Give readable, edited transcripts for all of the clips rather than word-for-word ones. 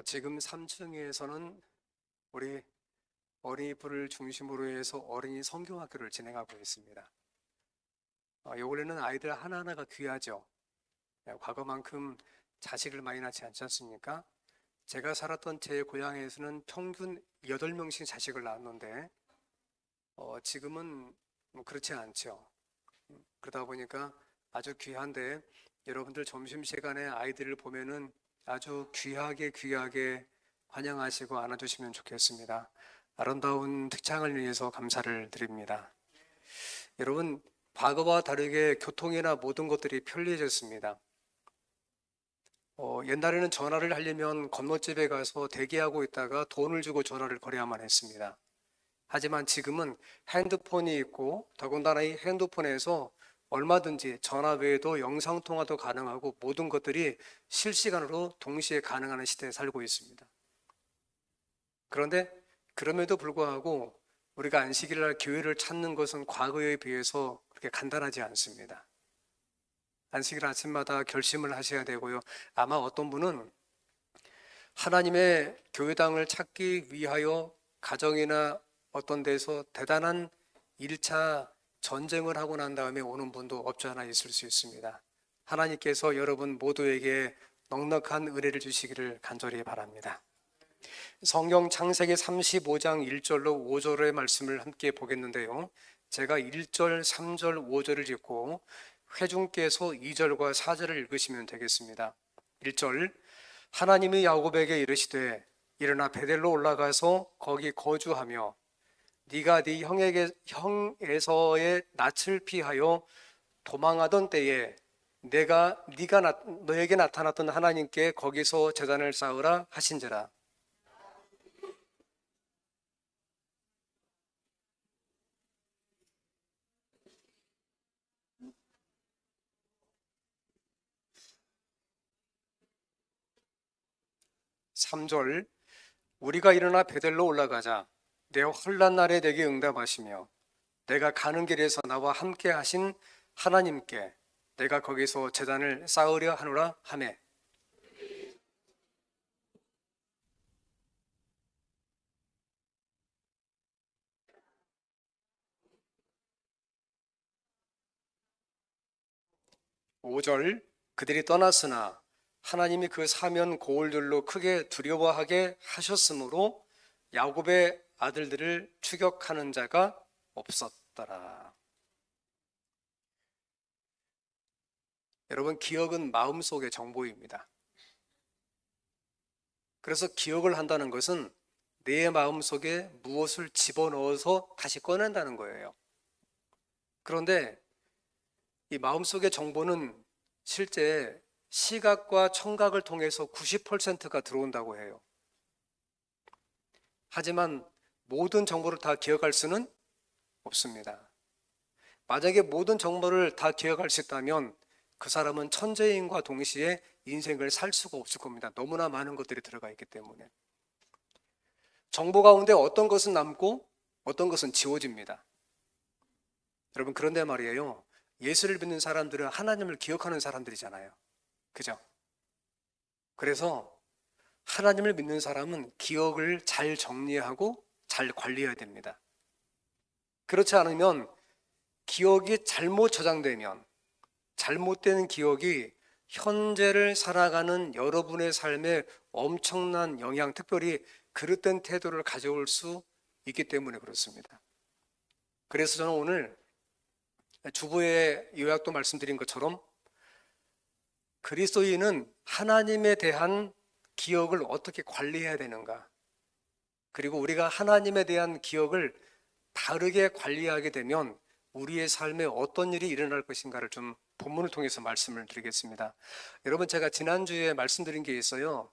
지금 3층에서는 우리 어린이부를 중심으로 해서 어린이 성경학교를 진행하고 있습니다. 요 원래는 아이들 하나하나가 귀하죠. 과거만큼 자식을 많이 낳지 않지 않습니까? 제가 살았던 제 고향에서는 평균 8명씩 자식을 낳았는데 지금은 그렇지 않죠. 그러다 보니까 아주 귀한데 여러분들 점심시간에 아이들을 보면은 아주 귀하게 환영하시고 안아주시면 좋겠습니다. 아름다운 특창을 위해서 감사를 드립니다. 여러분, 과거와 다르게 교통이나 모든 것들이 편리해졌습니다. 옛날에는 전화를 하려면 건너집에 가서 대기하고 있다가 돈을 주고 전화를 걸어야만 했습니다. 하지만 지금은 핸드폰이 있고 더군다나 이 핸드폰에서 얼마든지 전화 외에도 영상통화도 가능하고 모든 것들이 실시간으로 동시에 가능한 시대에 살고 있습니다. 그런데 그럼에도 불구하고 우리가 안식일 날 교회를 찾는 것은 과거에 비해서 그렇게 간단하지 않습니다. 안식일 아침마다 결심을 하셔야 되고요. 아마 어떤 분은 하나님의 교회당을 찾기 위하여 가정이나 어떤 데서 대단한 1차 전쟁을 하고 난 다음에 오는 분도 없지 않아 있을 수 있습니다. 하나님께서 여러분 모두에게 넉넉한 은혜를 주시기를 간절히 바랍니다. 성경 창세기 35장 1절로 5절의 말씀을 함께 보겠는데요. 제가 1절, 3절, 5절을 읽고 회중께서 2절과 4절을 읽으시면 되겠습니다. 1절, 하나님이 야곱에게 이르시되 일어나 베델로 올라가서 거기 거주하며 네가 네 형에서의 낯을 피하여 도망하던 때에 네가 너에게 나타났던 하나님께 거기서 제단을 쌓으라 하신지라. 3절, 우리가 일어나 베델로 올라가자. 내 혼란 날에 내게 응답하시며 내가 가는 길에서 나와 함께 하신 하나님께 내가 거기서 제단을 쌓으려 하노라 하매. 5절, 그들이 떠났으나 하나님이 그 사면 고울들로 크게 두려워하게 하셨으므로 야곱의 아들들을 추격하는 자가 없었더라. 여러분, 기억은 마음속의 정보입니다. 그래서 기억을 한다는 것은 내 마음속에 무엇을 집어넣어서 다시 꺼낸다는 거예요. 그런데 이 마음속의 정보는 실제 시각과 청각을 통해서 90%가 들어온다고 해요. 하지만 모든 정보를 다 기억할 수는 없습니다. 만약에 모든 정보를 다 기억할 수 있다면 그 사람은 천재인과 동시에 인생을 살 수가 없을 겁니다. 너무나 많은 것들이 들어가 있기 때문에. 정보 가운데 어떤 것은 남고 어떤 것은 지워집니다. 여러분, 그런데 말이에요. 예수를 믿는 사람들은 하나님을 기억하는 사람들이잖아요. 그죠? 그래서 하나님을 믿는 사람은 기억을 잘 정리하고 잘 관리해야 됩니다. 그렇지 않으면 기억이 잘못 저장되면 잘못된 기억이 현재를 살아가는 여러분의 삶에 엄청난 영향, 특별히 그릇된 태도를 가져올 수 있기 때문에 그렇습니다. 그래서 저는 오늘 주보의 요약도 말씀드린 것처럼 그리스도인은 하나님에 대한 기억을 어떻게 관리해야 되는가, 그리고 우리가 하나님에 대한 기억을 다르게 관리하게 되면 우리의 삶에 어떤 일이 일어날 것인가를 좀 본문을 통해서 말씀을 드리겠습니다. 여러분, 제가 지난주에 말씀드린 게 있어요.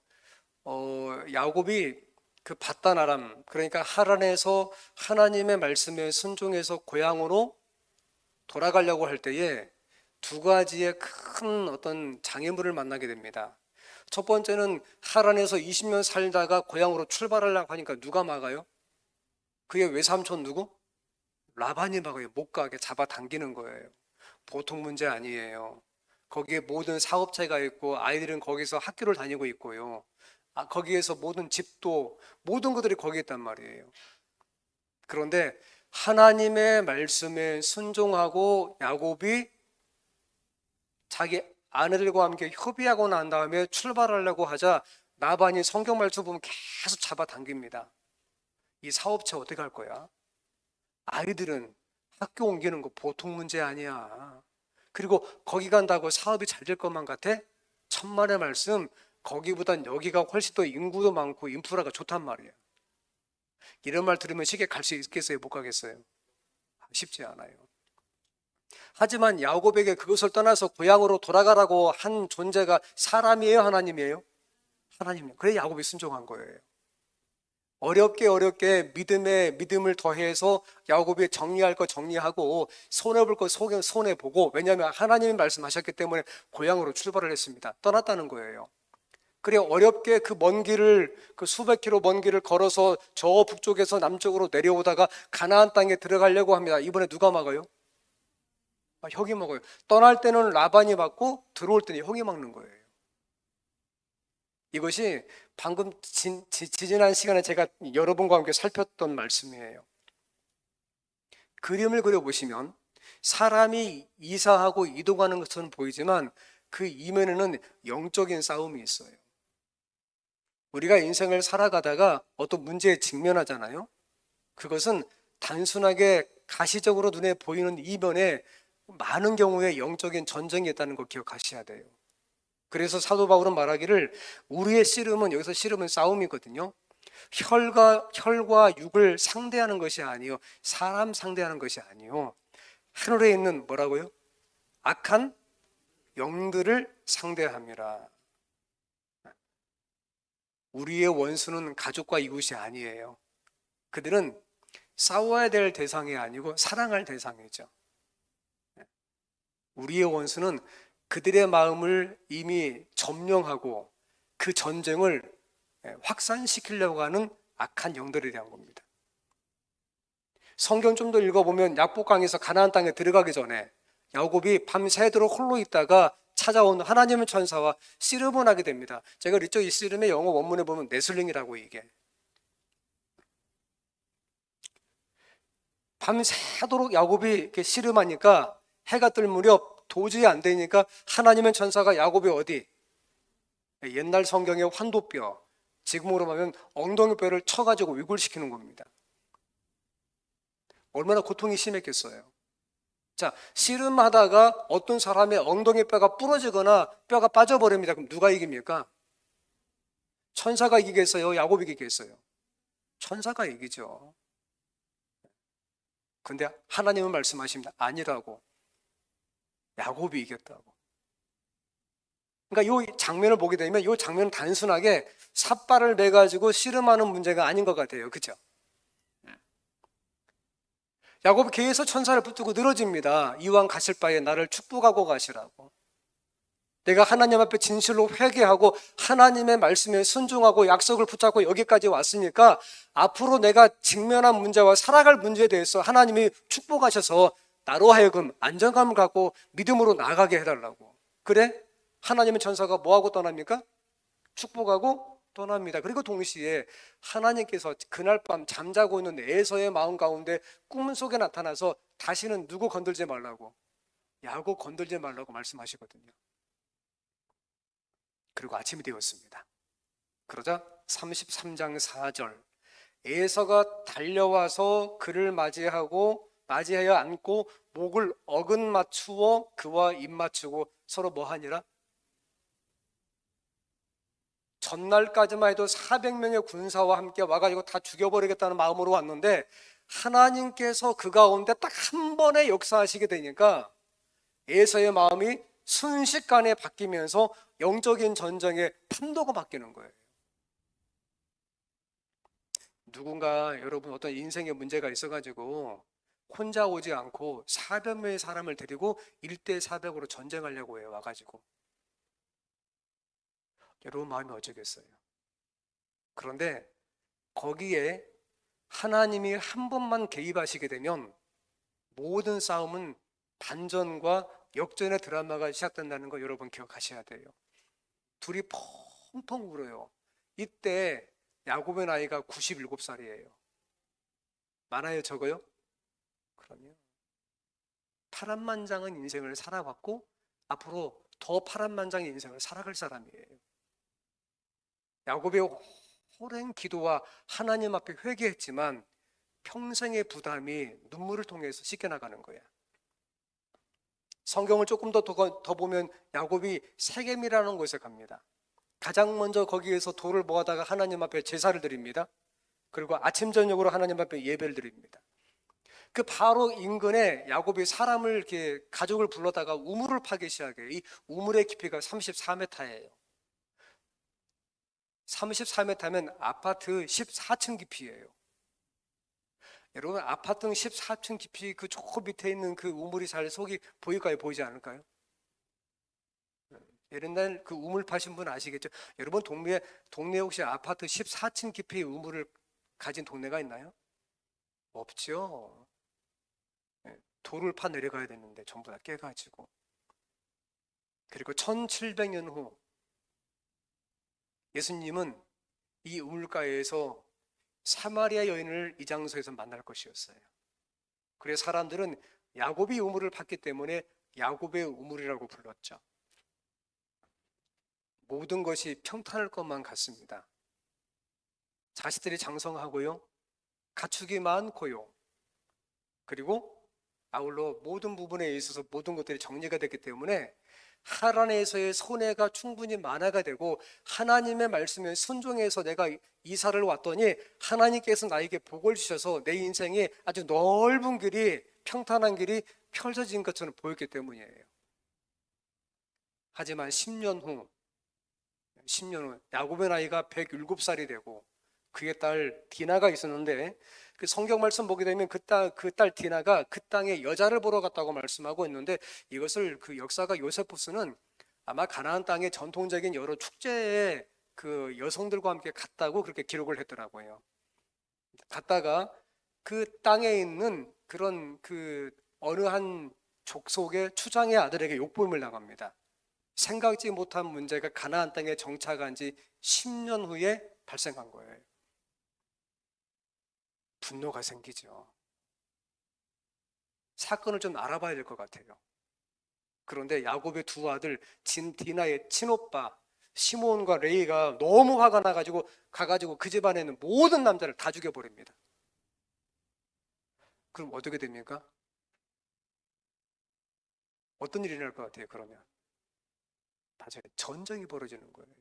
야곱이 그 밧단 아람, 그러니까 하란에서 하나님의 말씀에 순종해서 고향으로 돌아가려고 할 때에 두 가지의 큰 어떤 장애물을 만나게 됩니다. 첫 번째는 하란에서 20년 살다가 고향으로 출발하려고 하니까 누가 막아요? 그의 외삼촌 누구? 라반이 막아요. 못 가게 잡아당기는 거예요. 보통 문제 아니에요. 거기에 모든 사업체가 있고 아이들은 거기서 학교를 다니고 있고요. 거기에서 모든 집도 모든 것들이 거기에 있단 말이에요. 그런데 하나님의 말씀에 순종하고 야곱이 자기 아내들과 함께 협의하고 난 다음에 출발하려고 하자 라반이 성경 말씀 보면 계속 잡아당깁니다. 이 사업체 어떻게 할 거야? 아이들은 학교 옮기는 거 보통 문제 아니야. 그리고 거기 간다고 사업이 잘 될 것만 같아? 천만의 말씀, 거기보단 여기가 훨씬 더 인구도 많고 인프라가 좋단 말이에요. 이런 말 들으면 쉽게 갈 수 있겠어요? 못 가겠어요? 쉽지 않아요. 하지만 야곱에게 그것을 떠나서 고향으로 돌아가라고 한 존재가 사람이에요? 하나님이에요? 하나님이에요. 그래 야곱이 순종한 거예요. 어렵게 믿음을 더해서 야곱이 정리할 거 정리하고 손해볼 거 손해보고, 왜냐하면 하나님이 말씀하셨기 때문에 고향으로 출발을 했습니다. 떠났다는 거예요. 그래 어렵게 그 먼 길을, 그 수백 킬로 먼 길을 걸어서 저 북쪽에서 남쪽으로 내려오다가 가나안 땅에 들어가려고 합니다. 이번에 누가 막아요? 형이 막아요. 떠날 때는 라반이 막고 들어올 때는 형이 막는 거예요. 이것이 방금 지지난 시간에 제가 여러분과 함께 살폈던 말씀이에요. 그림을 그려보시면 사람이 이사하고 이동하는 것처럼 보이지만 그 이면에는 영적인 싸움이 있어요. 우리가 인생을 살아가다가 어떤 문제에 직면하잖아요. 그것은 단순하게 가시적으로 눈에 보이는 이면에 많은 경우에 영적인 전쟁이 있다는 걸 기억하셔야 돼요. 그래서 사도 바울은 말하기를 우리의 씨름은, 여기서 씨름은 싸움이거든요. 혈과 육을 상대하는 것이 아니요, 사람 상대하는 것이 아니요, 하늘에 있는 뭐라고요? 악한 영들을 상대함이라. 우리의 원수는 가족과 이웃이 아니에요. 그들은 싸워야 될 대상이 아니고 사랑할 대상이죠. 우리의 원수는 그들의 마음을 이미 점령하고 그 전쟁을 확산시키려고 하는 악한 영들에 대한 겁니다. 성경 좀 더 읽어보면 약복강에서 가나안 땅에 들어가기 전에 야곱이 밤새도록 홀로 있다가 찾아온 하나님의 천사와 씨름을 하게 됩니다. 제가 그랬죠, 이 씨름의 영어 원문에 보면 네슬링이라고, 이게 밤새도록 야곱이 이렇게 씨름하니까 해가 뜰 무렵 도저히 안 되니까 하나님의 천사가 야곱이 어디, 옛날 성경의 환도뼈, 지금으로 말하면 엉덩이뼈를 쳐가지고 위골시키는 겁니다. 얼마나 고통이 심했겠어요. 자, 씨름하다가 어떤 사람의 엉덩이뼈가 부러지거나 뼈가 빠져버립니다. 그럼 누가 이깁니까? 천사가 이기겠어요? 야곱이 이기겠어요? 천사가 이기죠. 근데 하나님은 말씀하십니다. 아니라고. 야곱이 이겼다고. 그러니까 이 장면을 보게 되면 이 장면은 단순하게 삿발을 매가지고 씨름하는 문제가 아닌 것 같아요. 그렇죠? 야곱이 계속 천사를 붙들고 늘어집니다. 이왕 가실 바에 나를 축복하고 가시라고. 내가 하나님 앞에 진실로 회개하고 하나님의 말씀에 순종하고 약속을 붙잡고 여기까지 왔으니까 앞으로 내가 직면한 문제와 살아갈 문제에 대해서 하나님이 축복하셔서 나로 하여금 안정감을 갖고 믿음으로 나아가게 해달라고. 그래? 하나님의 천사가 뭐하고 떠납니까? 축복하고 떠납니다. 그리고 동시에 하나님께서 그날 밤 잠자고 있는 에서의 마음 가운데 꿈 속에 나타나서 다시는 누구 건들지 말라고, 야곱 건들지 말라고 말씀하시거든요. 그리고 아침이 되었습니다. 그러자 33장 4절, 에서가 달려와서 그를 맞이하여 안고 목을 어긋 맞추어 그와 입 맞추고 서로 뭐하니라? 전날까지만 해도 400명의 군사와 함께 와가지고 다 죽여버리겠다는 마음으로 왔는데 하나님께서 그 가운데 딱 한 번에 역사하시게 되니까 에서의 마음이 순식간에 바뀌면서 영적인 전쟁의 판도가 바뀌는 거예요. 누군가 여러분 어떤 인생의 문제가 있어가지고 혼자 오지 않고 400명의 사람을 데리고 1대 400으로 전쟁하려고 해요. 와가지고 여러분 마음이 어쩌겠어요. 그런데 거기에 하나님이 한 번만 개입하시게 되면 모든 싸움은 반전과 역전의 드라마가 시작된다는 거 여러분 기억하셔야 돼요. 둘이 펑펑 울어요. 이때 야곱의 나이가 97살이에요. 많아요, 적어요? 그러면 파란만장한 인생을 살아왔고 앞으로 더 파란만장한 인생을 살아갈 사람이에요. 야곱의 오랜 기도와 하나님 앞에 회개했지만 평생의 부담이 눈물을 통해서 씻겨나가는 거야. 성경을 조금 더 보면 야곱이 세겜이라는 곳에 갑니다. 가장 먼저 거기에서 돌을 모아다가 하나님 앞에 제사를 드립니다. 그리고 아침 저녁으로 하나님 앞에 예배를 드립니다. 그 바로 인근에 야곱이 사람을 이렇게 가족을 불러다가 우물을 파기 시작해요. 이 우물의 깊이가 34m예요. 34m면 아파트 14층 깊이예요. 여러분, 아파트 14층 깊이 그 저 밑에 있는 그 우물이 잘 속이 보일까요? 보이지 않을까요? 옛날 그 우물 파신 분 아시겠죠? 여러분 동네에 혹시 아파트 14층 깊이의 우물을 가진 동네가 있나요? 없죠. 돌을 파 내려가야 되는데 전부 다 깨가지고. 그리고 1700년 후 예수님은 이 우물가에서 사마리아 여인을 이 장소에서 만날 것이었어요. 그래서 사람들은 야곱이 우물을 팠기 때문에 야곱의 우물이라고 불렀죠. 모든 것이 평탄할 것만 같습니다. 자식들이 장성하고요, 가축이 많고요, 그리고 아울러 모든 부분에 있어서 모든 것들이 정리가 됐기 때문에 하란에서의 손해가 충분히 만회가 되고 하나님의 말씀에 순종해서 내가 이사를 왔더니 하나님께서 나에게 복을 주셔서 내 인생에 아주 넓은 길이, 평탄한 길이 펼쳐진 것처럼 보였기 때문이에요. 하지만 10년 후 야곱의 나이가 107살이 되고 그의 딸 디나가 있었는데, 그 성경 말씀 보게 되면 그 딸 디나가 그 땅에 여자를 보러 갔다고 말씀하고 있는데, 이것을 그 역사가 요세푸스는 아마 가나안 땅의 전통적인 여러 축제에 그 여성들과 함께 갔다고 그렇게 기록을 했더라고요. 갔다가 그 땅에 있는 그런 그 어느 한 족속의 추장의 아들에게 욕보임을 당합니다. 생각지 못한 문제가 가나안 땅에 정착한 지 10년 후에 발생한 거예요. 분노가 생기죠. 사건을 좀 알아봐야 될 것 같아요. 그런데 야곱의 두 아들 디나의 친오빠 시몬과 레이가 너무 화가 나가지고 가가지고 그 집안에 있는 모든 남자를 다 죽여버립니다. 그럼 어떻게 됩니까? 어떤 일이 날 것 같아요? 그러면 맞아요, 전쟁이 벌어지는 거예요.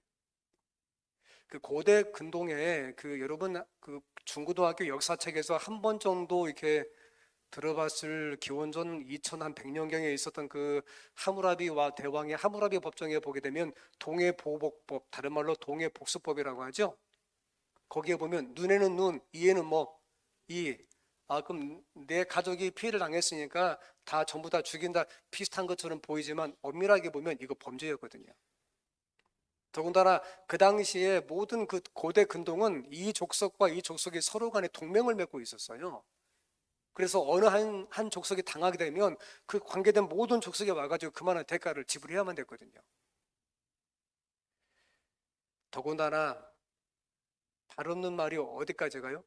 그 고대 근동에 그 여러분 그 중고등학교 역사책에서 한 번 정도 이렇게 들어봤을 기원전 2100년경에 있었던 그 하무라비와 대왕의 하무라비 법정에 보게 되면 동해보복법, 다른 말로 동해복수법이라고 하죠. 거기에 보면 눈에는 눈, 이에는 뭐 이. 그럼 내 가족이 피해를 당했으니까 다 전부 다 죽인다, 비슷한 것처럼 보이지만 엄밀하게 보면 이거 범죄였거든요. 더군다나 그 당시에 모든 그 고대 근동은 이 족속과 이 족속이 서로 간에 동맹을 맺고 있었어요. 그래서 어느 한 족속이 당하게 되면 그 관계된 모든 족속이 와가지고 그만한 대가를 지불해야만 됐거든요. 더군다나 발 없는 말이 어디까지 가요?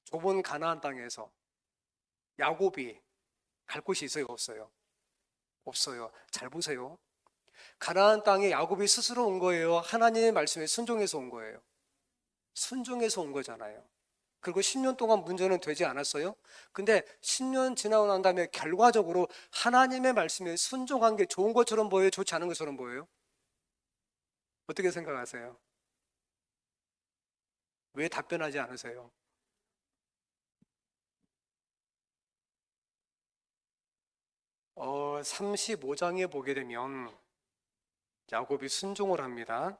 좁은 가나안 땅에서 야곱이 갈 곳이 있어요, 없어요? 없어요. 잘 보세요. 가나안 땅에 야곱이 스스로 온 거예요? 하나님의 말씀에 순종해서 온 거예요? 순종해서 온 거잖아요. 그리고 10년 동안 문제는 되지 않았어요? 근데 10년 지나고 난 다음에 결과적으로 하나님의 말씀에 순종한 게 좋은 것처럼 보여요? 좋지 않은 것처럼 보여요? 어떻게 생각하세요? 왜 답변하지 않으세요? 35장에 보게 되면 야곱이 순종을 합니다.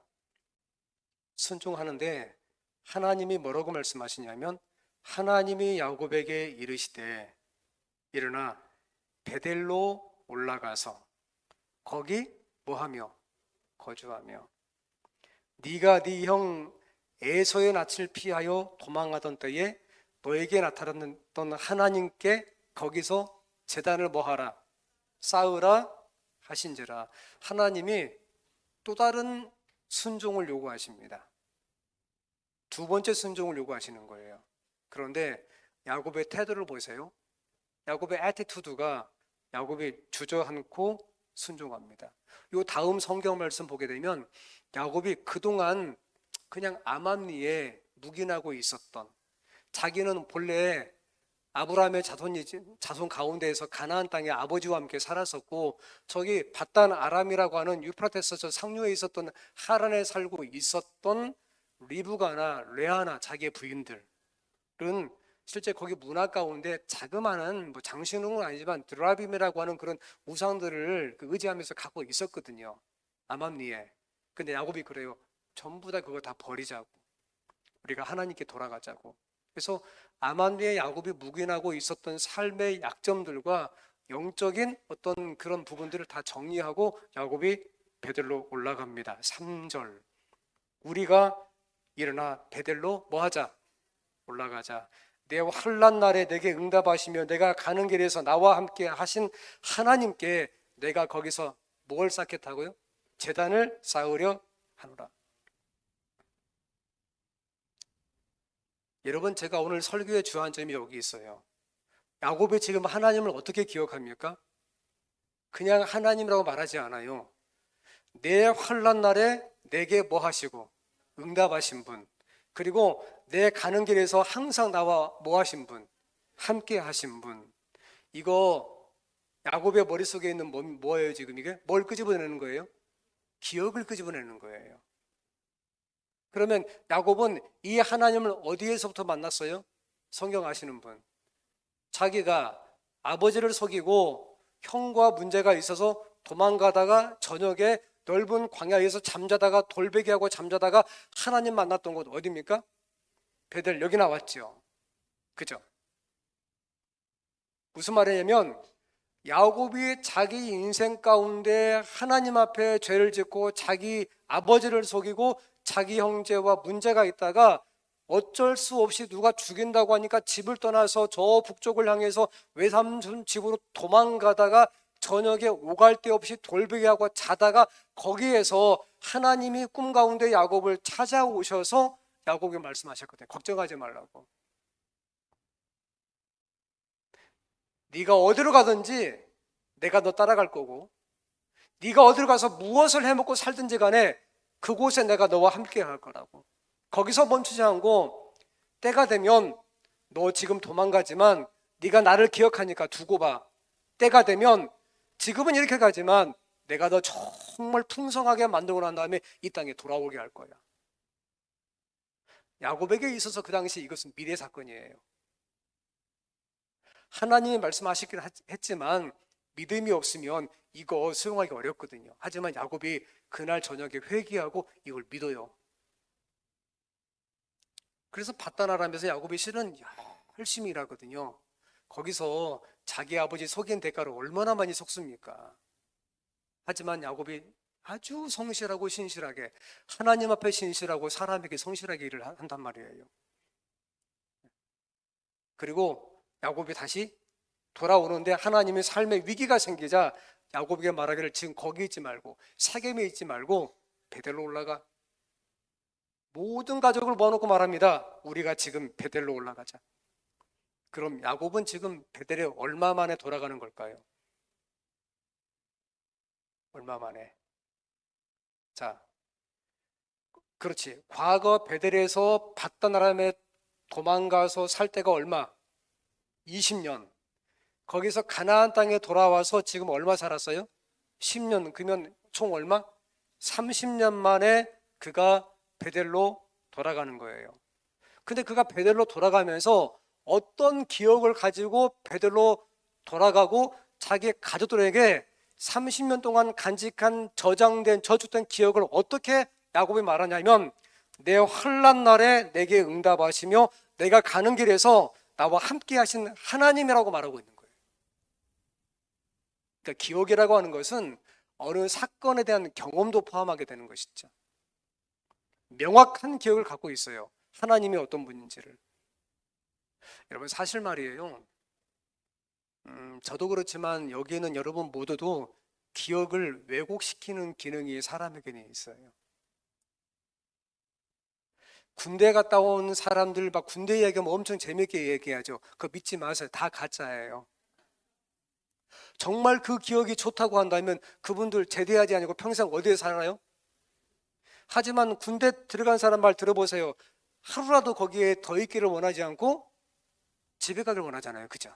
순종하는데 하나님이 뭐라고 말씀하시냐면, 하나님이 야곱에게 이르시되 일어나 베델로 올라가서 거기 뭐하며 거주하며 네가 네 형 에서의 낯을 피하여 도망하던 때에 너에게 나타났던 하나님께 거기서 제단을 뭐하라 쌓으라 하신지라. 하나님이 또 다른 순종을 요구하십니다. 두 번째 순종을 요구하시는 거예요. 그런데 야곱의 태도를 보세요. 야곱의 애티튜드가 야곱이 주저앉고 순종합니다. 요 다음 성경 말씀 보게 되면 야곱이 그동안 그냥 암암리에 묵인하고 있었던, 자기는 본래 아브라함의 자손 가운데에서 가나안 땅에 아버지와 함께 살았었고, 저기 밧단 아람이라고 하는 유프라테스 저 상류에 있었던 하란에 살고 있었던 리브가나 레아나 자기의 부인들은 실제 거기 문화 가운데 자그마한 뭐 장신웅은 아니지만 드라빔이라고 하는 그런 우상들을 의지하면서 갖고 있었거든요, 암암리에. 근데 야곱이 그래요. 전부 다 그거 다 버리자고, 우리가 하나님께 돌아가자고. 그래서 암암리에 야곱이 묵인하고 있었던 삶의 약점들과 영적인 어떤 그런 부분들을 다 정리하고 야곱이 베델로 올라갑니다. 3절, 우리가 일어나 베델로 뭐하자? 올라가자. 내 환난 날에 내게 응답하시며 내가 가는 길에서 나와 함께 하신 하나님께 내가 거기서 뭘 쌓겠다고요? 제단을 쌓으려 하노라. 여러분, 제가 오늘 설교의 주안점이 여기 있어요. 야곱이 지금 하나님을 어떻게 기억합니까? 그냥 하나님이라고 말하지 않아요. 내 환난 날에 내게 뭐 하시고 응답하신 분, 그리고 내 가는 길에서 항상 나와 뭐 하신 분, 함께 하신 분. 이거 야곱의 머릿속에 있는 뭐예요 지금 이게? 뭘 끄집어내는 거예요? 기억을 끄집어내는 거예요. 그러면 야곱은 이 하나님을 어디에서부터 만났어요? 성경 아시는 분, 자기가 아버지를 속이고 형과 문제가 있어서 도망가다가 저녁에 넓은 광야에서 잠자다가 돌베개하고 잠자다가 하나님 만났던 곳 어디입니까? 베델, 여기 나왔죠. 그죠? 무슨 말이냐면 야곱이 자기 인생 가운데 하나님 앞에 죄를 짓고 자기 아버지를 속이고 자기 형제와 문제가 있다가 어쩔 수 없이 누가 죽인다고 하니까 집을 떠나서 저 북쪽을 향해서 외삼촌 집으로 도망가다가 저녁에 오갈 데 없이 돌베개하고 자다가 거기에서 하나님이 꿈 가운데 야곱을 찾아오셔서 야곱이 말씀하셨거든요. 걱정하지 말라고. 네가 어디로 가든지 내가 너 따라갈 거고, 네가 어디로 가서 무엇을 해먹고 살든지 간에 그곳에 내가 너와 함께 할 거라고. 거기서 멈추지 않고 때가 되면, 너 지금 도망가지만 네가 나를 기억하니까 두고 봐. 때가 되면 지금은 이렇게 가지만 내가 너 정말 풍성하게 만들고 난 다음에 이 땅에 돌아오게 할 거야. 야곱에게 있어서 그 당시 이것은 미래 사건이에요. 하나님이 말씀하시긴 했지만 믿음이 없으면 이거 수용하기 어렵거든요. 하지만 야곱이 그날 저녁에 회개하고 이걸 믿어요. 그래서 밧단 아람에서 야곱이 실은 열심히 일하거든요. 거기서 자기 아버지 속인 대가를 얼마나 많이 속습니까? 하지만 야곱이 아주 성실하고 신실하게, 하나님 앞에 신실하고 사람에게 성실하게 일을 한단 말이에요. 그리고 야곱이 다시 돌아오는데 하나님의 삶에 위기가 생기자 야곱에게 말하기를 지금 거기 있지 말고 세겜에 있지 말고 베델로 올라가. 모든 가족을 모아놓고 말합니다. 우리가 지금 베델로 올라가자. 그럼 야곱은 지금 베델에 얼마 만에 돌아가는 걸까요? 얼마 만에? 자, 그렇지. 과거 베델에서 밧단 아람에 도망가서 살 때가 얼마? 20년. 거기서 가나안 땅에 돌아와서 지금 얼마 살았어요? 10년. 그러면 총 얼마? 30년 만에 그가 베델로 돌아가는 거예요. 근데 그가 베델로 돌아가면서 어떤 기억을 가지고 베델로 돌아가고 자기 가족들에게 30년 동안 간직한 저장된 저축된 기억을 어떻게 야곱이 말하냐면, 내 환난 날에 내게 응답하시며 내가 가는 길에서 나와 함께 하신 하나님이라고 말하고 있는 거예요. 그러니까 기억이라고 하는 것은 어느 사건에 대한 경험도 포함하게 되는 것이죠. 명확한 기억을 갖고 있어요. 하나님이 어떤 분인지를. 여러분, 사실 말이에요. 저도 그렇지만 여기 있는 여러분 모두도 기억을 왜곡시키는 기능이 사람에게는 있어요. 군대 갔다 온 사람들 막 군대 이야기하면 엄청 재밌게 얘기하죠. 그거 믿지 마세요. 다 가짜예요. 정말 그 기억이 좋다고 한다면 그분들 제대하지 아니고 평생 어디에 살아요? 하지만 군대 들어간 사람 말 들어보세요. 하루라도 거기에 더 있기를 원하지 않고 집에 가기를 원하잖아요. 그죠?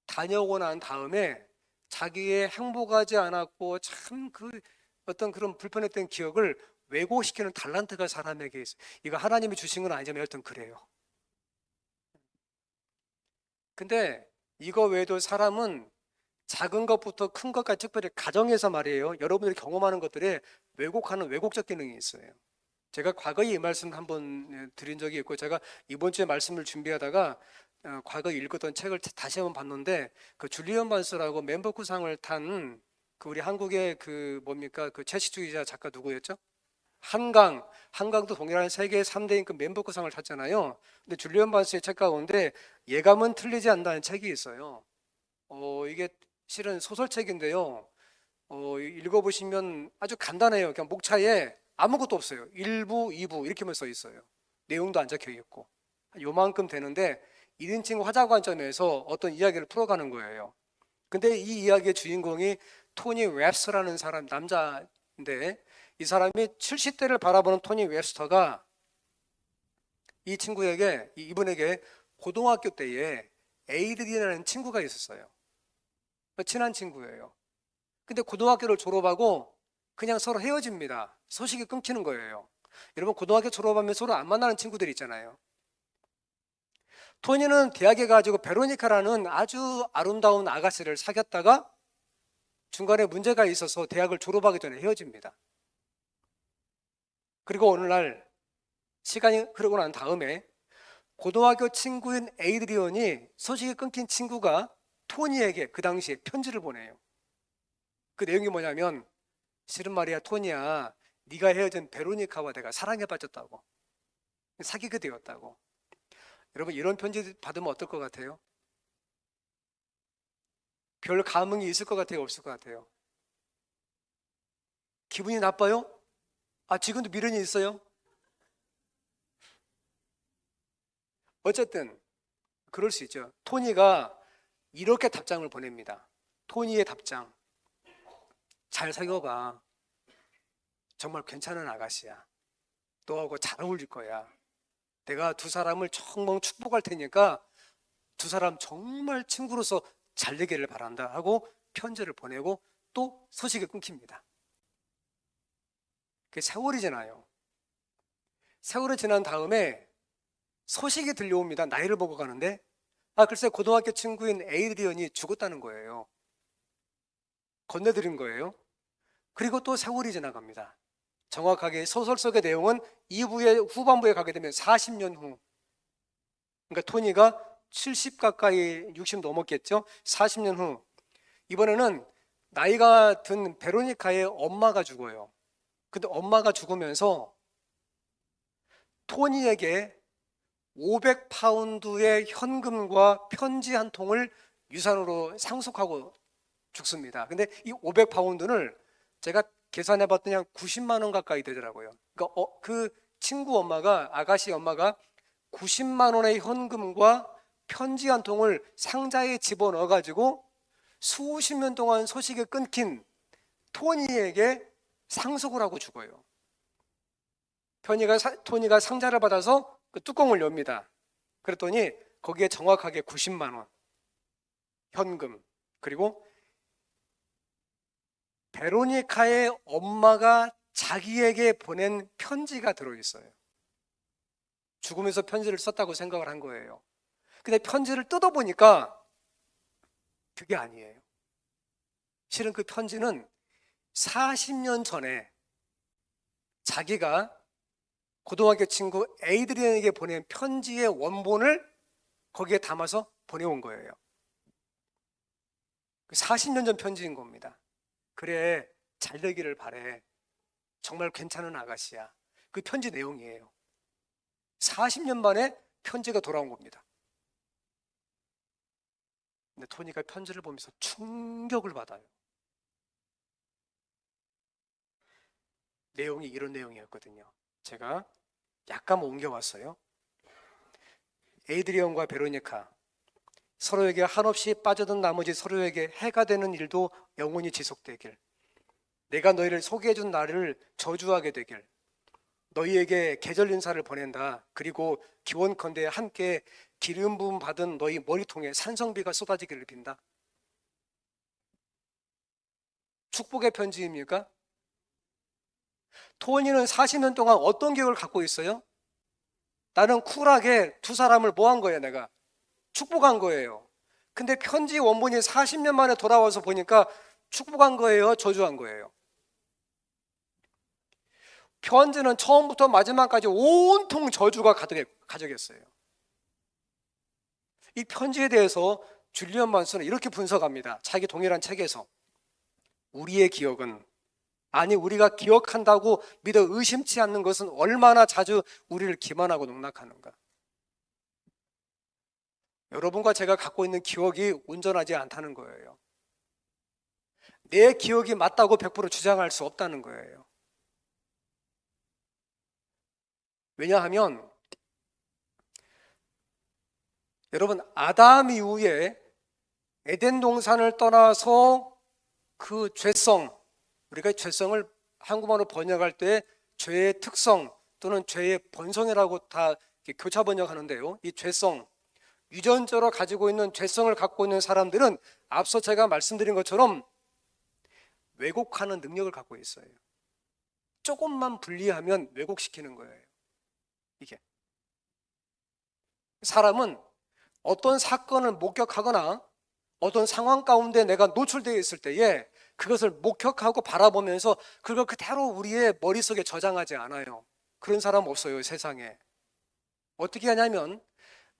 다녀오고 난 다음에 자기의 행복하지 않았고 참 그 어떤 그런 불편했던 기억을 왜곡시키는 달란트가 사람에게 있어요. 이거 하나님이 주신 건 아니지만 여튼 그래요. 근데 이거 외에도 사람은 작은 것부터 큰 것까지 특별히 가정에서 말이에요. 여러분들이 경험하는 것들에 왜곡하는 왜곡적 기능이 있어요. 제가 과거에 이 말씀 한번 드린 적이 있고 제가 이번 주에 말씀을 준비하다가 과거에 읽었던 책을 다시 한번 봤는데 그 줄리언 반스라고 맨버크상을 탄 그 우리 한국의 그 뭡니까 그 채식주의자 작가 누구였죠? 한강도 동일한 세계 3대 임금 맨버크상을 탔잖아요. 근데 줄리언 반스의 책 가운데 예감은 틀리지 않는다는 책이 있어요. 이게 실은 소설책인데요. 읽어보시면 아주 간단해요. 그냥 목차에 아무것도 없어요. 1부, 2부 이렇게만 써 있어요. 내용도 안 적혀 있고 요만큼 되는데 1인칭 화자 관점에서 어떤 이야기를 풀어가는 거예요. 근데 이 이야기의 주인공이 토니 웹스터라는 사람, 남자인데 이 사람이 70대를 바라보는 토니 웹스터가 이 친구에게, 이분에게 고등학교 때에 에이드리라는 친구가 있었어요. 친한 친구예요. 근데 고등학교를 졸업하고 그냥 서로 헤어집니다. 소식이 끊기는 거예요. 여러분 고등학교 졸업하면 서로 안 만나는 친구들 있잖아요. 토니는 대학에 가지고 베로니카라는 아주 아름다운 아가씨를 사귀었다가 중간에 문제가 있어서 대학을 졸업하기 전에 헤어집니다. 그리고 어느 날 시간이 흐르고 난 다음에 고등학교 친구인 에이드리언이 소식이 끊긴 친구가 토니에게 그 당시에 편지를 보내요. 그 내용이 뭐냐면 실은 말이야 토니야 네가 헤어진 베로니카와 내가 사랑에 빠졌다고 사귀게 되었다고. 여러분 이런 편지 받으면 어떨 것 같아요? 별 감흥이 있을 것 같아요? 없을 것 같아요? 기분이 나빠요? 지금도 미련이 있어요? 어쨌든 그럴 수 있죠. 토니가 이렇게 답장을 보냅니다. 토니의 답장. 잘 사귀어봐. 정말 괜찮은 아가씨야. 너하고 잘 어울릴 거야. 내가 두 사람을 정말 축복할 테니까 두 사람 정말 친구로서 잘 되기를 바란다 하고 편지를 보내고 또 소식이 끊깁니다. 그게 세월이 지나요. 세월이 지난 다음에 소식이 들려옵니다. 나이를 보고 가는데 글쎄 고등학교 친구인 에이드리언이 죽었다는 거예요. 건네드린 거예요. 그리고 또 세월이 지나갑니다. 정확하게 소설 속의 내용은 2부의 후반부에 가게 되면 40년 후, 그러니까 토니가 70 가까이 60 넘었겠죠. 40년 후 이번에는 나이가 든 베로니카의 엄마가 죽어요. 근데 엄마가 죽으면서 토니에게 500파운드의 현금과 편지 한 통을 유산으로 상속하고 죽습니다. 근데 이 500파운드를 제가 계산해 봤더니 한 90만 원 가까이 되더라고요. 그러니까 그 친구 엄마가, 아가씨 엄마가 90만 원의 현금과 편지 한 통을 상자에 집어넣어 가지고 수십 년 동안 소식이 끊긴 토니에게 상속을 하고 죽어요. 토니가 상자를 받아서 그 뚜껑을 엽니다. 그랬더니 거기에 정확하게 90만 원 현금, 그리고 베로니카의 엄마가 자기에게 보낸 편지가 들어있어요. 죽으면서 편지를 썼다고 생각을 한 거예요. 근데 편지를 뜯어보니까 그게 아니에요. 실은 그 편지는 40년 전에 자기가 고등학교 친구 에이드리언에게 보낸 편지의 원본을 거기에 담아서 보내온 거예요. 40년 전 편지인 겁니다. 그래, 잘 되기를 바래. 정말 괜찮은 아가씨야. 그 편지 내용이에요. 40년 만에 편지가 돌아온 겁니다. 근데 토니가 편지를 보면서 충격을 받아요. 내용이 이런 내용이었거든요. 제가 약간 옮겨왔어요. 에이드리언과 베로니카, 서로에게 한없이 빠져든 나머지 서로에게 해가 되는 일도 영원히 지속되길, 내가 너희를 소개해준 나를 저주하게 되길, 너희에게 계절 인사를 보낸다. 그리고 기원컨대 함께 기름 부음 받은 너희 머리통에 산성비가 쏟아지기를 빈다. 축복의 편지입니까? 토니는 40년 동안 어떤 기억을 갖고 있어요? 나는 쿨하게 두 사람을 뭐 한 거예요? 내가 축복한 거예요. 근데 편지 원본이 40년 만에 돌아와서 보니까 축복한 거예요? 저주한 거예요? 편지는 처음부터 마지막까지 온통 저주가 가득했어요. 이 편지에 대해서 줄리언 만슨은 이렇게 분석합니다. 자기 동일한 책에서 우리의 기억은, 아니 우리가 기억한다고 믿어 의심치 않는 것은 얼마나 자주 우리를 기만하고 농락하는가. 여러분과 제가 갖고 있는 기억이 온전하지 않다는 거예요. 내 기억이 맞다고 100% 주장할 수 없다는 거예요. 왜냐하면 여러분, 아담 이후에 에덴 동산을 떠나서 그 죄성, 우리가 죄성을 한국말로 번역할 때 죄의 특성 또는 죄의 본성이라고 다 교차 번역하는데요. 이 죄성, 유전자로 가지고 있는 죄성을 갖고 있는 사람들은 앞서 제가 말씀드린 것처럼 왜곡하는 능력을 갖고 있어요. 조금만 분리하면 왜곡시키는 거예요. 이게 사람은 어떤 사건을 목격하거나 어떤 상황 가운데 내가 노출되어 있을 때에 그것을 목격하고 바라보면서 그걸 그대로 우리의 머릿속에 저장하지 않아요. 그런 사람 없어요, 세상에. 어떻게 하냐면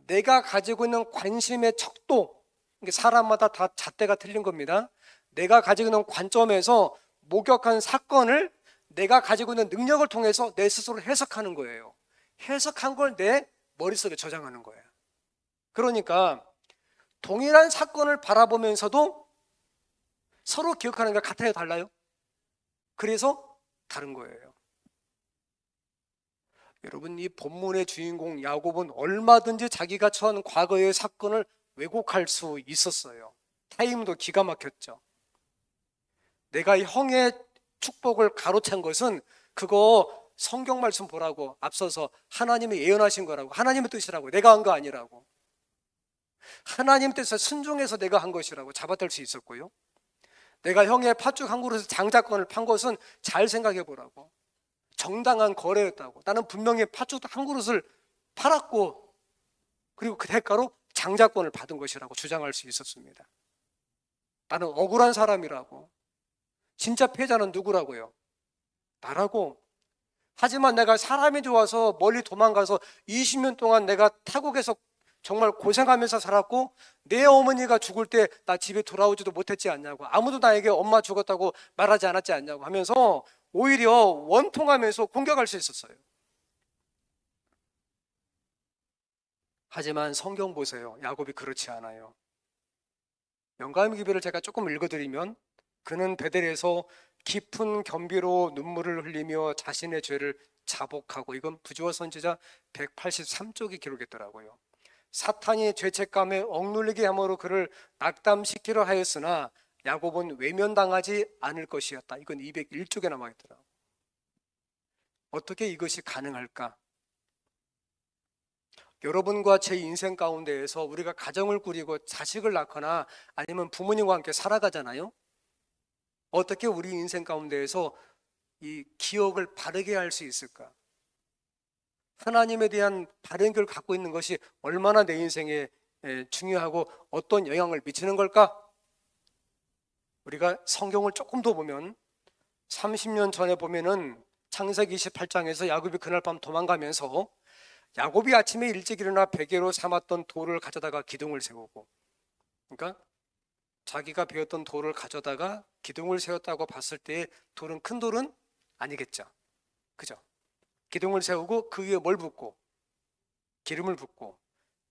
내가 가지고 있는 관심의 척도, 사람마다 다 잣대가 틀린 겁니다. 내가 가지고 있는 관점에서 목격한 사건을 내가 가지고 있는 능력을 통해서 내 스스로 해석하는 거예요. 해석한 걸 내 머릿속에 저장하는 거예요. 그러니까 동일한 사건을 바라보면서도 서로 기억하는 게 같아요, 달라요? 그래서 다른 거예요. 여러분, 이 본문의 주인공 야곱은 얼마든지 자기가 처한 과거의 사건을 왜곡할 수 있었어요. 타임도 기가 막혔죠. 내가 형의 축복을 가로챈 것은 그거 성경 말씀 보라고, 앞서서 하나님이 예언하신 거라고, 하나님의 뜻이라고, 내가 한 거 아니라고, 하나님 뜻에 순종해서 내가 한 것이라고 잡아들 수 있었고요. 내가 형의 팥죽 한 그릇에서 장자권을 판 것은 잘 생각해 보라고, 정당한 거래였다고, 나는 분명히 팥죽 한 그릇을 팔았고 그리고 그 대가로 장자권을 받은 것이라고 주장할 수 있었습니다. 나는 억울한 사람이라고, 진짜 패자는 누구라고요? 나라고. 하지만 내가 사람이 좋아서 멀리 도망가서 20년 동안 내가 타국에서 정말 고생하면서 살았고 내 어머니가 죽을 때 나 집에 돌아오지도 못했지 않냐고, 아무도 나에게 엄마 죽었다고 말하지 않았지 않냐고 하면서 오히려 원통하면서 공격할 수 있었어요. 하지만 성경 보세요. 야곱이 그렇지 않아요. 영감의 기별을 제가 조금 읽어드리면, 그는 베델에서 깊은 겸비로 눈물을 흘리며 자신의 죄를 자복하고, 이건 부지와 선지자 183쪽이 기록했더라고요. 사탄이 죄책감에 억눌리게 함으로 그를 낙담시키려 하였으나 야곱은 외면당하지 않을 것이었다. 이건 201쪽에 남아있더라고요. 어떻게 이것이 가능할까? 여러분과 제 인생 가운데에서 우리가 가정을 꾸리고 자식을 낳거나 아니면 부모님과 함께 살아가잖아요. 어떻게 우리 인생 가운데에서 이 기억을 바르게 할 수 있을까? 하나님에 대한 바른 걸 갖고 있는 것이 얼마나 내 인생에 중요하고 어떤 영향을 미치는 걸까? 우리가 성경을 조금 더 보면 30년 전에 보면은 창세기 28장에서 야곱이 그날 밤 도망가면서 야곱이 아침에 일찍 일어나 베개로 삼았던 돌을 가져다가 기둥을 세우고, 그러니까 자기가 베었던 돌을 가져다가 기둥을 세웠다고 봤을 때 돌은 큰 돌은 아니겠죠. 그죠? 기둥을 세우고 그 위에 뭘 붓고? 기름을 붓고,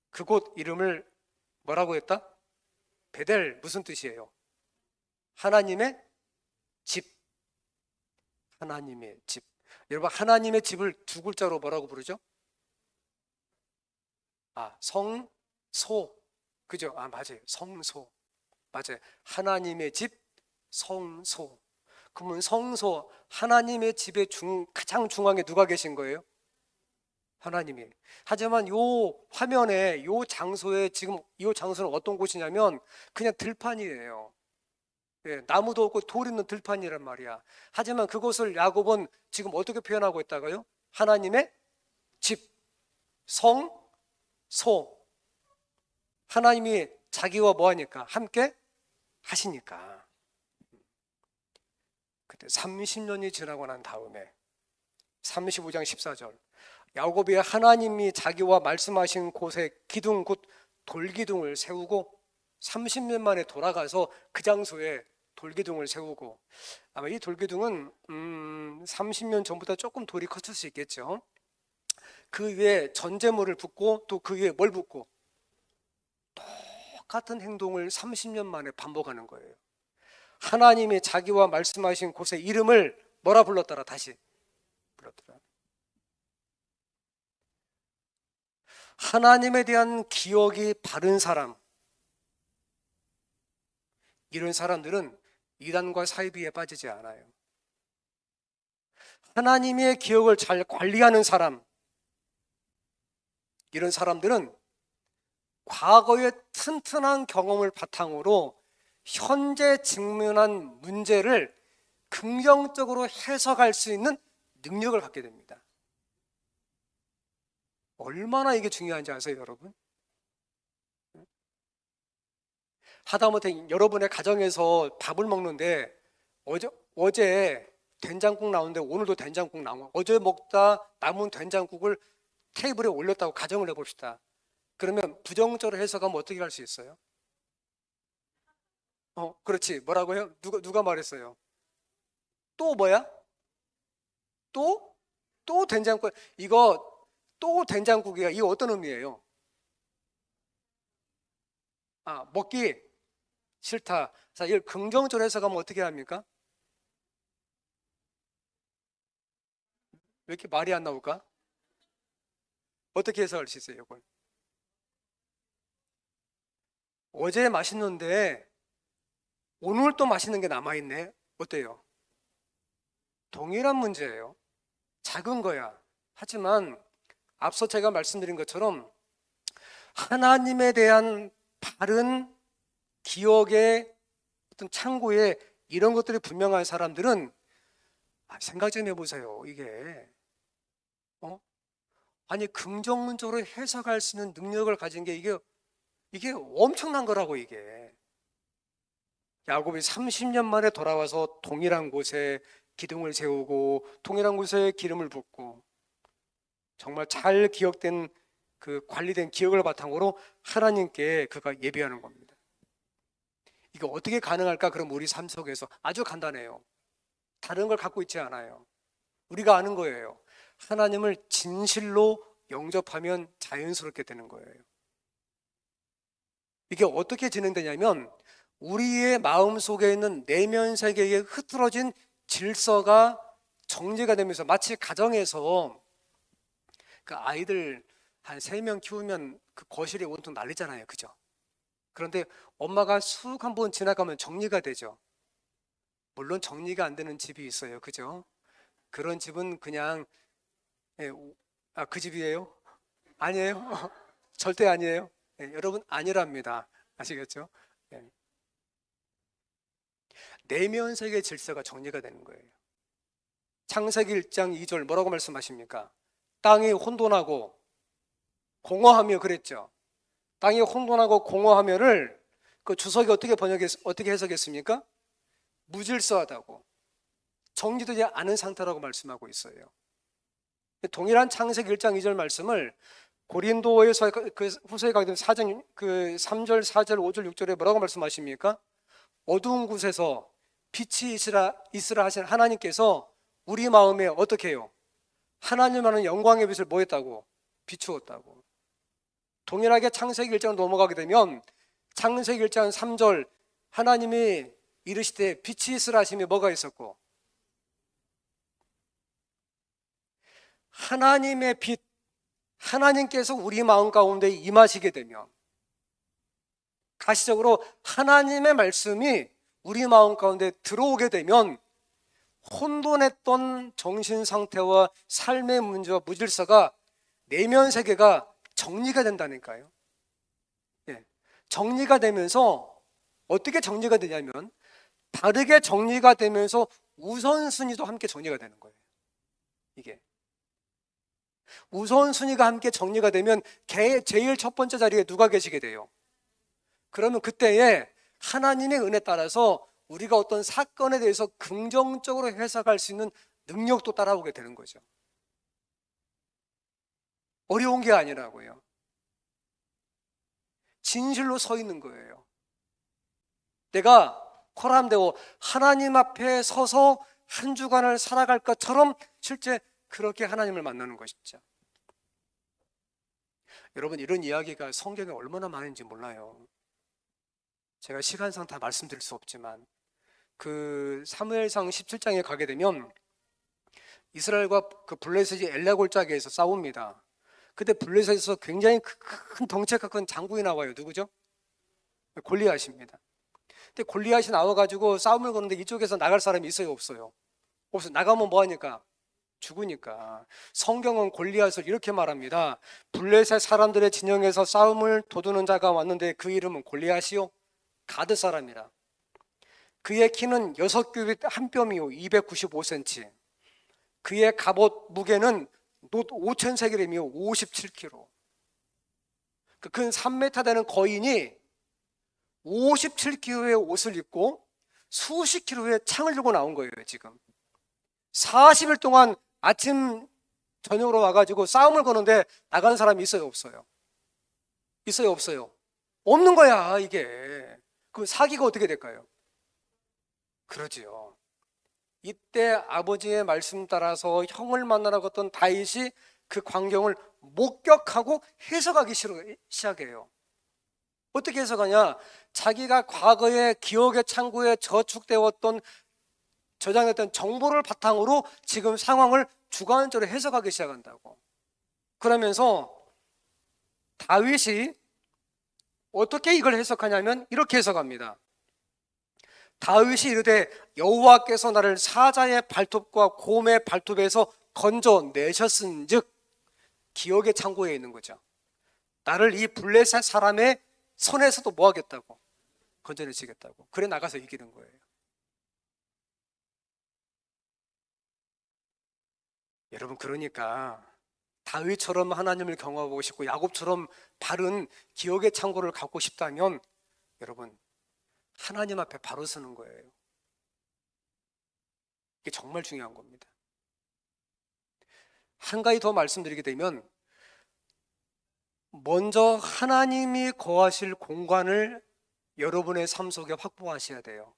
그곳 이름을 뭐라고 했다? 베델. 무슨 뜻이에요? 하나님의 집. 하나님의 집. 여러분, 하나님의 집을 두 글자로 뭐라고 부르죠? 성소. 그죠? 맞아요. 성소. 맞아요. 하나님의 집, 성소. 그러면 성소, 하나님의 집의 가장 중앙에 누가 계신 거예요? 하나님이. 하지만 요 화면에 요 장소에 지금 이 장소는 어떤 곳이냐면 그냥 들판이에요. 예, 나무도 없고 돌 있는 들판이란 말이야. 하지만 그것을 야곱은 지금 어떻게 표현하고 있다고요? 하나님의 집, 성, 소. 하나님이 자기와 뭐 하니까? 함께 하시니까. 그때 30년이 지나고 난 다음에 35장 14절 야곱이 하나님이 자기와 말씀하신 곳에 기둥 곧 돌기둥을 세우고 30년 만에 돌아가서 그 장소에 돌기둥을 세우고 아마 이 돌기둥은 30년 전보다 조금 돌이 컸을 수 있겠죠. 그 위에 전제물을 붓고 또 그 위에 뭘 붓고 똑같은 행동을 30년 만에 반복하는 거예요. 하나님이 자기와 말씀하신 곳의 이름을 뭐라 불렀더라? 다시 불렀더라. 하나님에 대한 기억이 바른 사람, 이런 사람들은 이단과 사이비에 빠지지 않아요. 하나님의 기억을 잘 관리하는 사람, 이런 사람들은 과거의 튼튼한 경험을 바탕으로 현재 직면한 문제를 긍정적으로 해석할 수 있는 능력을 갖게 됩니다. 얼마나 이게 중요한지 아세요, 여러분? 하다못해 여러분의 가정에서 밥을 먹는데 어제 된장국 나오는데 오늘도 된장국 나오고 어제 먹다 남은 된장국을 테이블에 올렸다고 가정을 해봅시다. 그러면 부정적으로 해석하면 어떻게 할 수 있어요? 그렇지. 뭐라고요? 누가 말했어요? 또 뭐야? 또 된장국. 이거 또 된장국이야. 이거 어떤 의미예요? 먹기 싫다. 자, 이걸 긍정적으로 해석하면 어떻게 합니까? 왜 이렇게 말이 안 나올까? 어떻게 해석할 수 있어요, 이걸? 어제 맛있는데 오늘 또 맛있는 게 남아있네. 어때요? 동일한 문제예요. 작은 거야. 하지만 앞서 제가 말씀드린 것처럼 하나님에 대한 바른 기억의 어떤 창고에 이런 것들이 분명한 사람들은 생각 좀 해보세요. 이게 아니 긍정적으로 해석할 수 있는 능력을 가진 게 이게 엄청난 거라고. 이게 야곱이 30년 만에 돌아와서 동일한 곳에 기둥을 세우고 동일한 곳에 기름을 붓고 정말 잘 기억된 그 관리된 기억을 바탕으로 하나님께 그가 예배하는 겁니다. 이거 어떻게 가능할까? 그럼 우리 삶 속에서 아주 간단해요. 다른 걸 갖고 있지 않아요. 우리가 아는 거예요. 하나님을 진실로 영접하면 자연스럽게 되는 거예요. 이게 어떻게 진행되냐면 우리의 마음 속에 있는 내면 세계에 흐트러진 질서가 정리가 되면서 마치 가정에서 그 아이들 한 3명 키우면 그 거실에 온통 난리잖아요. 그죠? 그런데 엄마가 쑥 한번 지나가면 정리가 되죠. 물론 정리가 안 되는 집이 있어요. 그죠? 그런 집은 그냥 그 집이에요? 아니에요? 절대 아니에요. 여러분 아니랍니다. 아시겠죠? 내면 세계 질서가 정리가 되는 거예요. 창세기 1장 2절 뭐라고 말씀하십니까? 땅이 혼돈하고 공허하며 그랬죠. 땅이 혼돈하고 공허하며를 그 주석이 어떻게 해석했습니까? 무질서하다고, 정리되지 않은 상태라고 말씀하고 있어요. 동일한 창세기 1장 2절 말씀을 고린도에서 그 후서에 가게 되면 4장 그 3절 4절 5절 6절에 뭐라고 말씀하십니까? 어두운 곳에서 빛이 있으라 하신 하나님께서 우리 마음에 어떻게 해요? 하나님만은 영광의 빛을 뭐 했다고? 비추었다고. 동일하게 창세기 1장 넘어가게 되면 창세기 1장 3절 하나님이 이르시되 빛이 있으라 하심에 뭐가 있었고? 하나님의 빛, 하나님께서 우리 마음 가운데 임하시게 되면, 가시적으로 하나님의 말씀이 우리 마음 가운데 들어오게 되면 혼돈했던 정신 상태와 삶의 문제와 무질서가, 내면 세계가 정리가 된다니까요. 예. 정리가 되면서, 어떻게 정리가 되냐면 바르게 정리가 되면서 우선순위도 함께 정리가 되는 거예요. 이게 우선순위가 함께 정리가 되면 제일 첫 번째 자리에 누가 계시게 돼요? 그러면 그때에 하나님의 은혜 따라서 우리가 어떤 사건에 대해서 긍정적으로 해석할 수 있는 능력도 따라오게 되는 거죠. 어려운 게 아니라고요. 진실로 서 있는 거예요. 내가 코람되고 하나님 앞에 서서 한 주간을 살아갈 것처럼 실제 그렇게 하나님을 만나는 것이죠. 여러분, 이런 이야기가 성경에 얼마나 많은지 몰라요. 제가 시간상 다 말씀드릴 수 없지만 그 사무엘상 17장에 가게 되면 이스라엘과 그 블레셋이 엘라 골짜기에서 싸웁니다. 그때 블레셋에서 굉장히 큰 덩치가 큰 장군이 나와요. 누구죠? 골리앗입니다. 근데 골리앗이 나와가지고 싸움을 거는데 이쪽에서 나갈 사람이 있어요, 없어요? 없어요. 나가면 뭐하니까? 죽으니까. 성경은 골리앗을 이렇게 말합니다. 블레셋 사람들의 진영에서 싸움을 도두는 자가 왔는데 그 이름은 골리앗이요, 가드 사람이라. 그의 키는 6규빗 한 뼘이요 295cm. 그의 갑옷 무게는 놋 5,000세겔이며 57kg. 근 3m 되는 거인이 57kg의 옷을 입고 수십 킬로의 창을 들고 나온 거예요. 지금 40일 동안 아침 저녁으로 와가지고 싸움을 거는데 나가는 사람이 있어요, 없어요? 있어요, 없어요? 없는 거야. 이게 그 사기가 어떻게 될까요? 그러지요. 이때 아버지의 말씀 따라서 형을 만나러 갔던 다윗이 그 광경을 목격하고 해석하기 시작해요. 어떻게 해석하냐? 자기가 과거의 기억의 창고에 저축되었던, 저장했던 정보를 바탕으로 지금 상황을 주관적으로 해석하기 시작한다고. 그러면서 다윗이 어떻게 이걸 해석하냐면 이렇게 해석합니다. 다윗이 이르되 여호와께서 나를 사자의 발톱과 곰의 발톱에서 건져내셨은즉, 기억의 창고에 있는 거죠. 나를 이 블레셋 사람의 손에서도 뭐 하겠다고? 건져내시겠다고. 그래 나가서 이기는 거예요. 여러분, 그러니까 다윗처럼 하나님을 경험하고 싶고 야곱처럼 바른 기억의 창고를 갖고 싶다면 여러분, 하나님 앞에 바로 서는 거예요. 이게 정말 중요한 겁니다. 한 가지 더 말씀드리게 되면, 먼저 하나님이 거하실 공간을 여러분의 삶 속에 확보하셔야 돼요.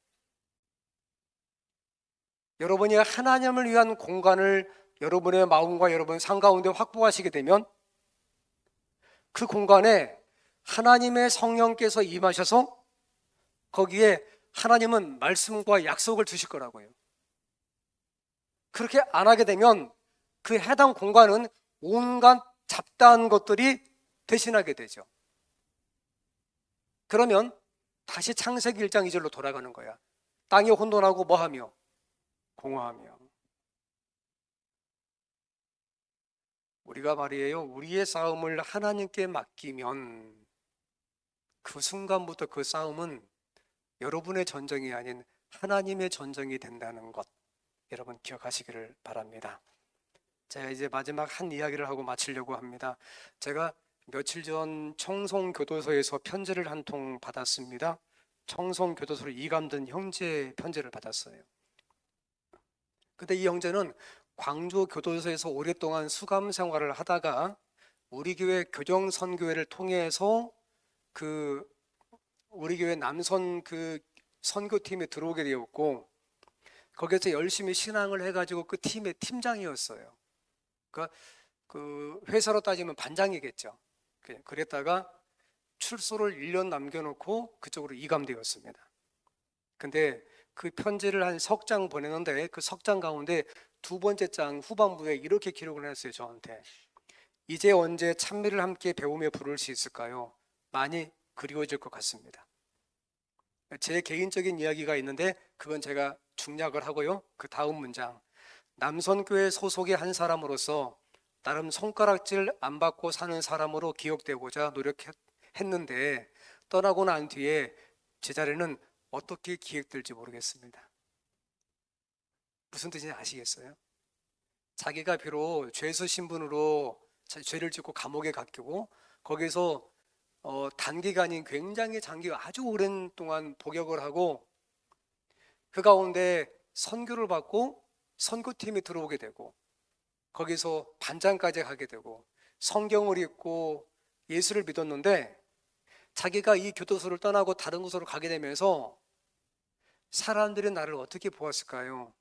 여러분이 하나님을 위한 공간을 여러분의 마음과 여러분 삶 가운데 확보하시게 되면 그 공간에 하나님의 성령께서 임하셔서 거기에 하나님은 말씀과 약속을 주실 거라고요. 그렇게 안 하게 되면 그 해당 공간은 온갖 잡다한 것들이 대신하게 되죠. 그러면 다시 창세기 1장 2절로 돌아가는 거야. 땅이 혼돈하고 뭐하며? 공허하며. 우리가 말이에요, 우리의 싸움을 하나님께 맡기면 그 순간부터 그 싸움은 여러분의 전쟁이 아닌 하나님의 전쟁이 된다는 것, 여러분 기억하시기를 바랍니다. 제가 이제 마지막 한 이야기를 하고 마치려고 합니다. 제가 며칠 전 청송교도소에서 편지를 한 통 받았습니다. 청송교도소로 이감된 형제 편지를 받았어요. 근데 이 형제는 광주 교도소에서 오랫동안 수감 생활을 하다가 우리 교회 교정선교회를 통해서 그 우리 교회 남선 그 선교팀에 들어오게 되었고, 거기서 열심히 신앙을 해가지고 그 팀의 팀장이었어요. 그러니까 그 회사로 따지면 반장이겠죠. 그랬다가 출소를 1년 남겨놓고 그쪽으로 이감되었습니다. 근데 그 편지를 한 석 장 보내는데 그 석 장 가운데 두 번째 장 후반부에 이렇게 기록을 했어요. 저한테 이제 언제 찬미를 함께 배우며 부를 수 있을까요? 많이 그리워질 것 같습니다. 제 개인적인 이야기가 있는데 그건 제가 중략을 하고요. 그 다음 문장. 남선교회 소속의 한 사람으로서 나름 손가락질 안 받고 사는 사람으로 기억되고자 노력했는데 떠나고 난 뒤에 제 자리는 어떻게 기획될지 모르겠습니다. 무슨 뜻인지 아시겠어요? 자기가 비록 죄수 신분으로 죄를 짓고 감옥에 갔고 거기서 단기간인 굉장히 아주 오랜 동안 복역을 하고 그 가운데 선교를 받고 선교팀에 들어오게 되고 거기서 반장까지 하게 되고 성경을 읽고 예수를 믿었는데 자기가 이 교도소를 떠나고 다른 곳으로 가게 되면서 사람들이 나를 어떻게 보았을까요?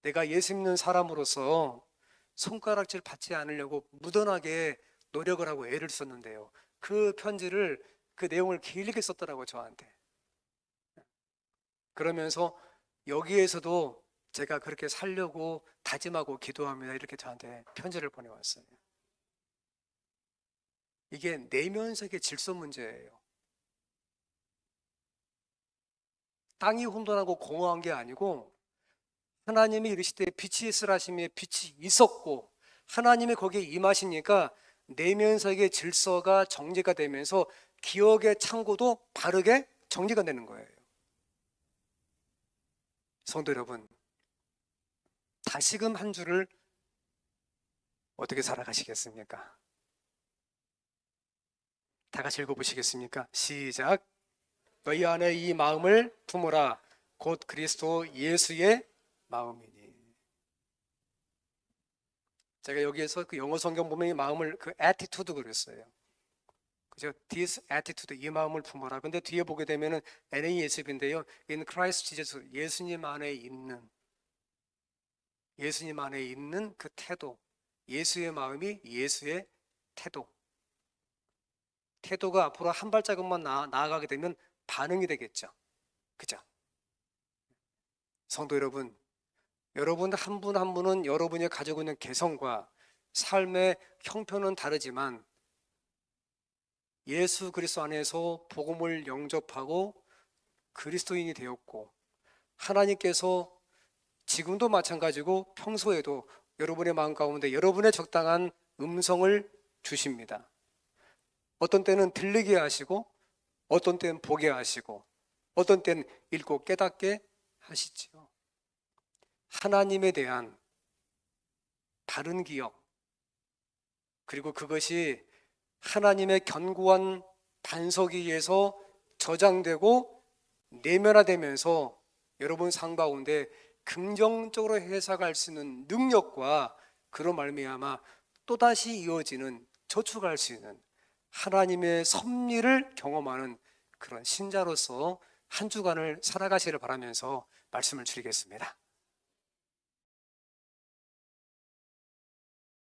내가 예수 믿는 사람으로서 손가락질 받지 않으려고 무던하게 노력을 하고 애를 썼는데요. 그 편지를 그 내용을 길게 썼더라고요, 저한테. 그러면서 여기에서도 제가 그렇게 살려고 다짐하고 기도합니다. 이렇게 저한테 편지를 보내왔어요. 이게 내면색의 질서 문제예요. 땅이 혼돈하고 공허한 게 아니고 하나님이 이르시되 빛이 있으라 하시며 빛이 있었고 하나님이 거기에 임하시니까 내면색의 질서가 정리가 되면서 기억의 창고도 바르게 정리가 되는 거예요. 성도 여러분, 다시금 한 주를 어떻게 살아가시겠습니까? 다 같이 읽어보시겠습니까? 시작. 너희 안에 이 마음을 품으라. 곧 그리스도 예수의 마음이니. 제가 여기에서 그 영어 성경 보면 이 마음을 그 attitude 그랬어요. 그죠? This attitude, 이 마음을 품어라. 근데 뒤에 보게 되면은 NASB인데요. In Christ Jesus, 예수님 안에 있는 그 태도. 예수의 마음이 예수의 태도. 태도가 앞으로 한 발자국만 나아가게 되면 반응이 되겠죠. 그죠? 성도 여러분, 여러분 한 분 한 분은 여러분이 가지고 있는 개성과 삶의 형편은 다르지만 예수 그리스도 안에서 복음을 영접하고 그리스도인이 되었고 하나님께서 지금도 마찬가지고 평소에도 여러분의 마음 가운데 여러분의 적당한 음성을 주십니다. 어떤 때는 들리게 하시고 어떤 때는 보게 하시고 어떤 때는 읽고 깨닫게 하시지요. 하나님에 대한 바른 기억 그리고 그것이 하나님의 견고한 반석 위에서 저장되고 내면화되면서 여러분 삶 가운데 긍정적으로 해석할 수 있는 능력과 그로 말미암아 또다시 이어지는 저축할 수 있는 하나님의 섭리를 경험하는 그런 신자로서 한 주간을 살아가시기를 바라면서 말씀을 드리겠습니다.